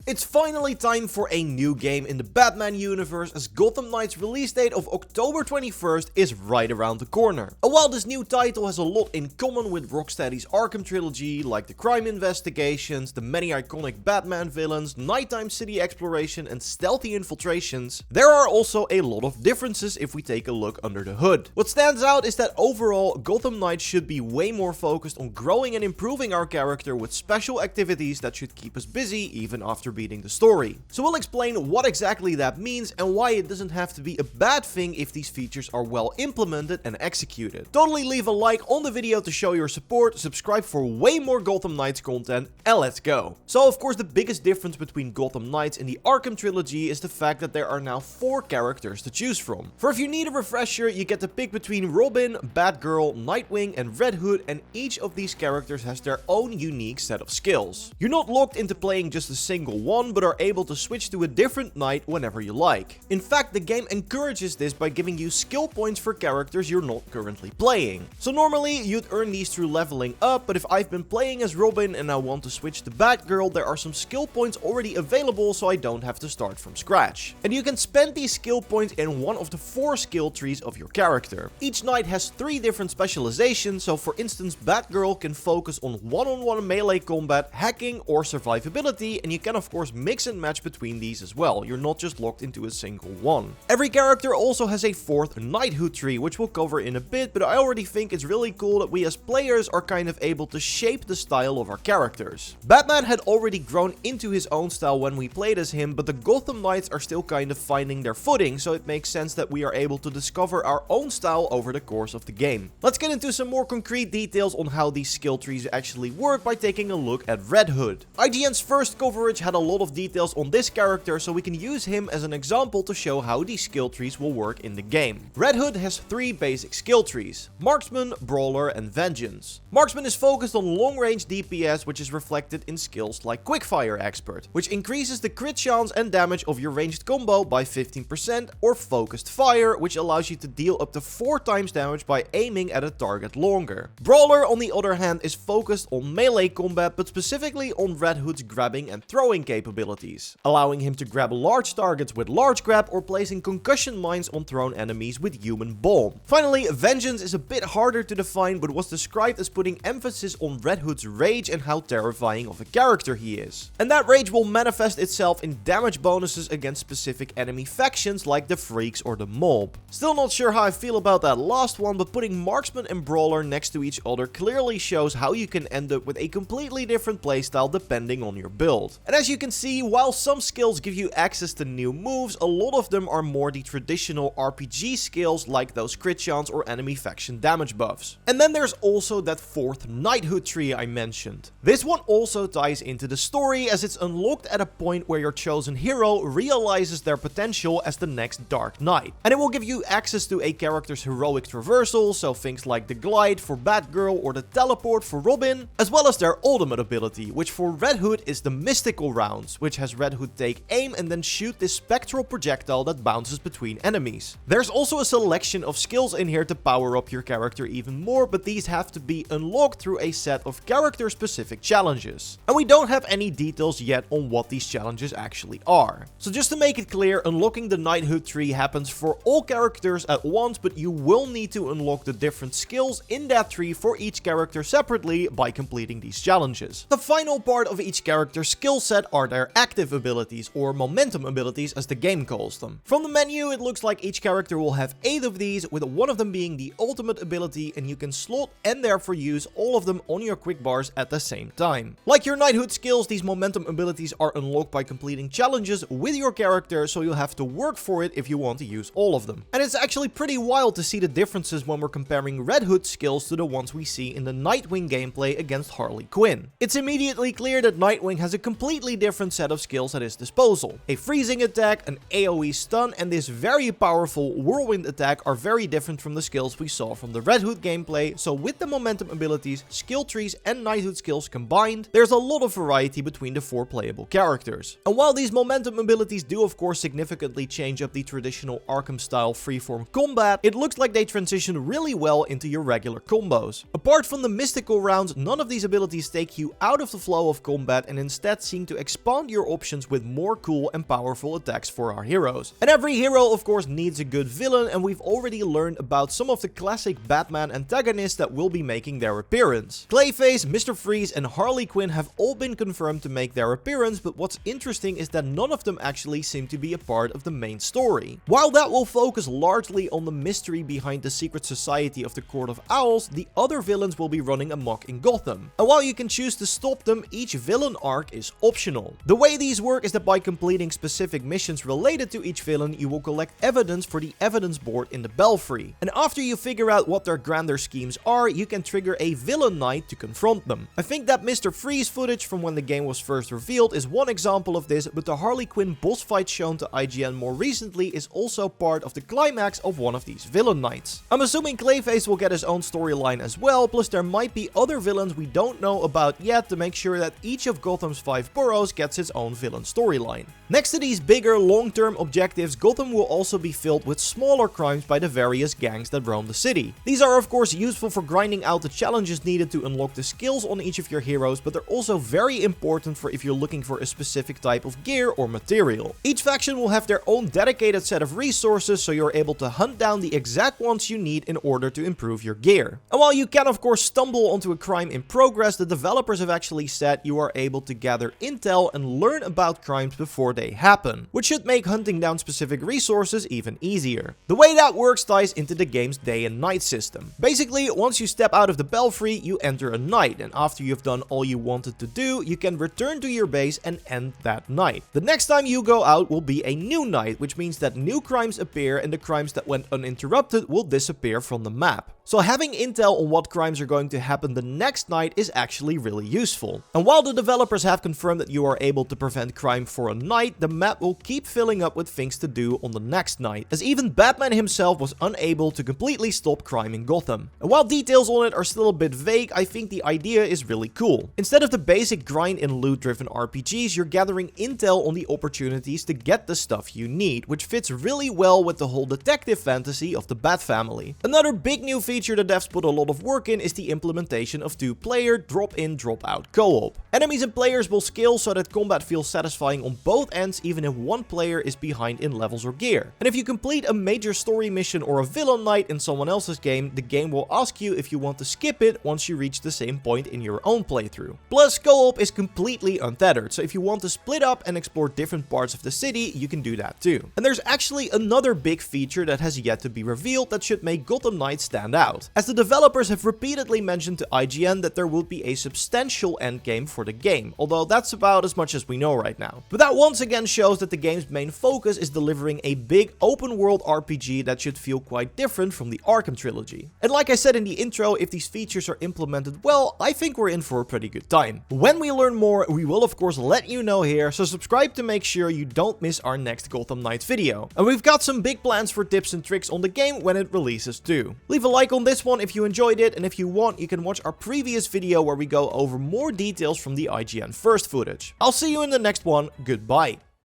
It's finally time for a new game in the Batman universe, as Gotham Knight's release date of October 21st is right around the corner. And while this new title has a lot in common with Rocksteady's Arkham trilogy, like the crime investigations, the many iconic Batman villains, nighttime city exploration and stealthy infiltrations, there are also a lot of differences if we take a look under the hood. What stands out is that overall, Gotham Knight should be way more focused on growing and improving our character with special activities that should keep us busy even after beating the story. So we'll explain what exactly that means and why it doesn't have to be a bad thing if these features are well implemented and executed. Totally leave a like on the video to show your support, subscribe for way more Gotham Knights content, and let's go. So of course the biggest difference between Gotham Knights and the Arkham trilogy is the fact that there are now 4 characters to choose from. For if you need a refresher, you get to pick between Robin, Batgirl, Nightwing and Red Hood, and each of these characters has their own unique set of skills. You're not locked into playing just a single one, but are able to switch to a different knight whenever you like. In fact, the game encourages this by giving you skill points for characters you're not currently playing. So normally you'd earn these through leveling up, but if I've been playing as Robin and I want to switch to Batgirl, there are some skill points already available so I don't have to start from scratch. And you can spend these skill points in one of the 4 skill trees of your character. Each knight has 3 different specializations, so for instance Batgirl can focus on one-on-one melee combat, hacking or survivability, and you can of course mix and match between these as well. You're not just locked into a single one. Every character also has a 4th Knighthood tree, which we'll cover in a bit, but I already think it's really cool that we as players are kind of able to shape the style of our characters. Batman had already grown into his own style when we played as him, but the Gotham Knights are still kind of finding their footing, so it makes sense that we are able to discover our own style over the course of the game. Let's get into some more concrete details on how these skill trees actually work by taking a look at Red Hood. IGN's first coverage had a lot of details on this character, so we can use him as an example to show how these skill trees will work in the game. Red Hood has 3 basic skill trees: Marksman, Brawler and Vengeance. Marksman is focused on long-range DPS, which is reflected in skills like Quickfire Expert, which increases the crit chance and damage of your ranged combo by 15%, or Focused Fire, which allows you to deal up to 4 times damage by aiming at a target longer. Brawler, on the other hand, is focused on melee combat, but specifically on Red Hood's grabbing and throwing capabilities, allowing him to grab large targets with large grab or placing concussion mines on thrown enemies with human bomb. Finally, Vengeance is a bit harder to define, but was described as putting emphasis on Red Hood's rage and how terrifying of a character he is. And that rage will manifest itself in damage bonuses against specific enemy factions like the Freaks or the Mob. Still not sure how I feel about that last one, but putting Marksman and Brawler next to each other clearly shows how you can end up with a completely different playstyle depending on your build. And as you can see, while some skills give you access to new moves, a lot of them are more the traditional RPG skills like those crit chance or enemy faction damage buffs. And then there's also that 4th Knighthood tree I mentioned. This one also ties into the story, as it's unlocked at a point where your chosen hero realizes their potential as the next Dark Knight. And it will give you access to a character's heroic traversal, so things like the Glide for Batgirl or the Teleport for Robin, as well as their ultimate ability, which for Red Hood is the Mystical Rounds, which has Red Hood take aim and then shoot this spectral projectile that bounces between enemies. There's also a selection of skills in here to power up your character even more, but these have to be unlocked through a set of character-specific challenges. And we don't have any details yet on what these challenges actually are. So just to make it clear, unlocking the Knighthood tree happens for all characters at once, but you will need to unlock the different skills in that tree for each character separately by completing these challenges. The final part of each character's skill set are their active abilities, or momentum abilities as the game calls them. From the menu, it looks like each character will have 8 of these, with one of them being the ultimate ability, and you can slot and therefore use all of them on your quick bars at the same time. Like your Knighthood skills, these momentum abilities are unlocked by completing challenges with your character, so you'll have to work for it if you want to use all of them. And it's actually pretty wild to see the differences when we're comparing Red Hood's skills to the ones we see in the Nightwing gameplay against Harley Quinn. It's immediately clear that Nightwing has a completely different set of skills at his disposal. A freezing attack, an AoE stun, and this very powerful whirlwind attack are very different from the skills we saw from the Red Hood gameplay, so with the momentum abilities, skill trees, and Knighthood skills combined, there's a lot of variety between the 4 playable characters. And while these momentum abilities do of course significantly change up the traditional Arkham style freeform combat, it looks like they transition really well into your regular combos. Apart from the mystical rounds, none of these abilities take you out of the flow of combat and instead seem to expand expand your options with more cool and powerful attacks for our heroes. And every hero of course needs a good villain, and we've already learned about some of the classic Batman antagonists that will be making their appearance. Clayface, Mr. Freeze and Harley Quinn have all been confirmed to make their appearance, but what's interesting is that none of them actually seem to be a part of the main story. While that will focus largely on the mystery behind the secret society of the Court of Owls, the other villains will be running amok in Gotham. And while you can choose to stop them, each villain arc is optional. The way these work is that by completing specific missions related to each villain, you will collect evidence for the evidence board in the Belfry. And after you figure out what their grander schemes are, you can trigger a villain night to confront them. I think that Mr. Freeze footage from when the game was first revealed is one example of this, but the Harley Quinn boss fight shown to IGN more recently is also part of the climax of one of these villain nights. I'm assuming Clayface will get his own storyline as well, plus there might be other villains we don't know about yet to make sure that each of Gotham's 5 boroughs gets its own villain storyline. Next to these bigger long-term objectives, Gotham will also be filled with smaller crimes by the various gangs that roam the city. These are of course useful for grinding out the challenges needed to unlock the skills on each of your heroes, but they're also very important for if you're looking for a specific type of gear or material. Each faction will have their own dedicated set of resources, so you're able to hunt down the exact ones you need in order to improve your gear. And while you can of course stumble onto a crime in progress, the developers have actually said you are able to gather intel and learn about crimes before they happen, which should make hunting down specific resources even easier. The way that works ties into the game's day and night system. Basically, once you step out of the Belfry, you enter a night, and after you've done all you wanted to do, you can return to your base and end that night. The next time you go out will be a new night, which means that new crimes appear and the crimes that went uninterrupted will disappear from the map. So having intel on what crimes are going to happen the next night is actually really useful. And while the developers have confirmed that you are able to prevent crime for a night, the map will keep filling up with things to do on the next night, as even Batman himself was unable to completely stop crime in Gotham. And while details on it are still a bit vague, I think the idea is really cool. Instead of the basic grind in loot-driven RPGs, you're gathering intel on the opportunities to get the stuff you need, which fits really well with the whole detective fantasy of the Bat family. Another big new feature the devs put a lot of work in is the implementation of 2-player drop-in drop-out co-op. Enemies and players will scale so that combat feels satisfying on both ends, even if one player is behind in levels or gear. And if you complete a major story mission or a villain night in someone else's game, the game will ask you if you want to skip it once you reach the same point in your own playthrough. Plus, co-op is completely untethered, so if you want to split up and explore different parts of the city, you can do that too. And there's actually another big feature that has yet to be revealed that should make Gotham Knights stand out, as the developers have repeatedly mentioned to IGN that there would be a substantial endgame for the game, although that's about as much as we know right now. But that once again shows that the game's main focus is delivering a big open world RPG that should feel quite different from the Arkham trilogy. And like I said in the intro, if these features are implemented well, I think we're in for a pretty good time. When we learn more, we will of course let you know here, so subscribe to make sure you don't miss our next Gotham Knights video. And we've got some big plans for tips and tricks on the game when it releases too. Leave a like on this one if you enjoyed it, and if you want, you can watch our previous video where we go over more details from the IGN first footage. I'll see you in the next one. Goodbye.